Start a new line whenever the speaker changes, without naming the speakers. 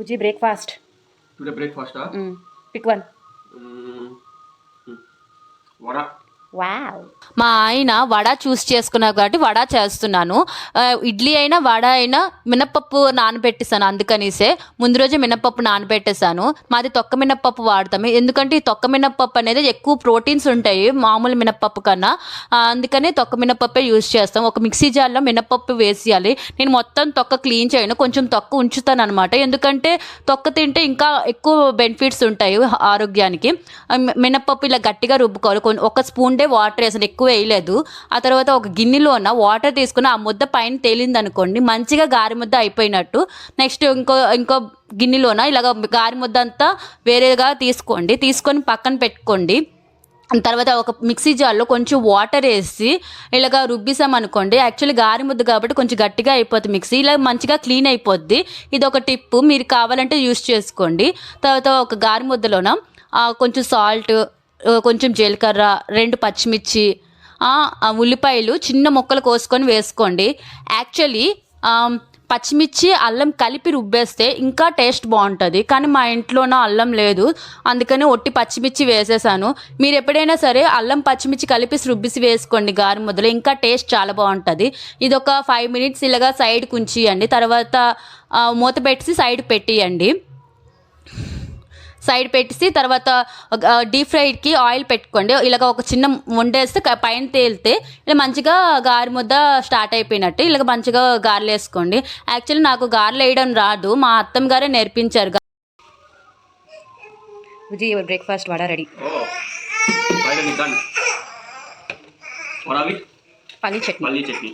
Uji, breakfast.
Today breakfast, huh?
Pick one.
Vada.
Wow.
మా ఆయన వడ చూస్ చేసుకున్నారు కాబట్టి వడ చేస్తున్నాను. ఇడ్లీ అయినా వడ అయినా మినపప్పు నానబెట్టేసాను, అందుకనిసే ముందు రోజే మినపప్పు నానబెట్టేసాను. మాది తొక్క మినపప్పు వాడతాము, ఎందుకంటే ఈ తొక్క మినపప్పు అనేది ఎక్కువ ప్రోటీన్స్ ఉంటాయి మామూలు మినపప్పు కన్నా. అందుకని తొక్క మినపప్పే యూజ్ చేస్తాం. ఒక మిక్సీ జార్లో మినపప్పు వేసేయాలి. నేను మొత్తం తొక్క క్లీన్ చేయను, కొంచెం తొక్క ఉంచుతాను అనమాట. ఎందుకంటే తొక్క తింటే ఇంకా ఎక్కువ బెనిఫిట్స్ ఉంటాయి ఆరోగ్యానికి. మినపప్పు ఇలా గట్టిగా రుబ్బుకోవాలి. ఒక స్పూన్ వాటర్ వేసాను, ఎక్కువ వేయలేదు. ఆ తర్వాత ఒక గిన్నెలోన వాటర్ తీసుకుని ఆ ముద్ద పైన తేలింది అనుకోండి, మంచిగా గారి ముద్ద అయిపోయినట్టు. నెక్స్ట్ ఇంకో గిన్నెలోన ఇలాగ గారి ముద్ద అంతా వేరేగా తీసుకొని పక్కన పెట్టుకోండి. తర్వాత ఒక మిక్సీ జార్లో కొంచెం వాటర్ వేసి ఇలాగ రుబ్బిసామనుకోండి, యాక్చువల్లీ గారి ముద్ద కాబట్టి కొంచెం గట్టిగా అయిపోద్ది మిక్సీ, ఇలా మంచిగా క్లీన్ అయిపోద్ది. ఇది ఒక టిప్పు, మీరు కావాలంటే యూస్ చేసుకోండి. తర్వాత ఒక గారి ముద్దలోన కొంచెం సాల్ట్, కొంచెం జీలకర్ర, 2 పచ్చిమిర్చి, ఉల్లిపాయలు చిన్న ముక్కలు కోసుకొని వేసుకోండి. యాక్చువల్లీ పచ్చిమిర్చి అల్లం కలిపి రుబ్బేస్తే ఇంకా టేస్ట్ బాగుంటుంది, కానీ మా ఇంట్లోన అల్లం లేదు, అందుకని ఒట్టి పచ్చిమిర్చి వేసేసాను. మీరు ఎప్పుడైనా సరే అల్లం పచ్చిమిర్చి కలిపి రుబ్బిసి వేసుకోండి గారి ముద్దలో, ఇంకా టేస్ట్ చాలా బాగుంటుంది. ఇది ఒక 5 minutes ఇలాగా సైడ్కి ఉంచియండి. తర్వాత మూత పెట్టి సైడ్ పెట్టియండి. సైడ్ పెట్టేసి తర్వాత డీప్ ఫ్రైడ్కి ఆయిల్ పెట్టుకోండి. ఇలాగ ఒక చిన్న వండేస్తే పైన తేలితే ఇలా మంచిగా గారి ముద్ద స్టార్ట్ అయిపోయినట్టు ఇలాగ మంచిగా గారెలు వేసుకోండి. యాక్చువల్లీ నాకు గారెలు వేయడం రాదు, మా అత్తమ్మ గారే నేర్పించారు.
Uji, your breakfast vada ready.
Oh, finally done. What are we?
Paneer chutney.
Paneer chutney.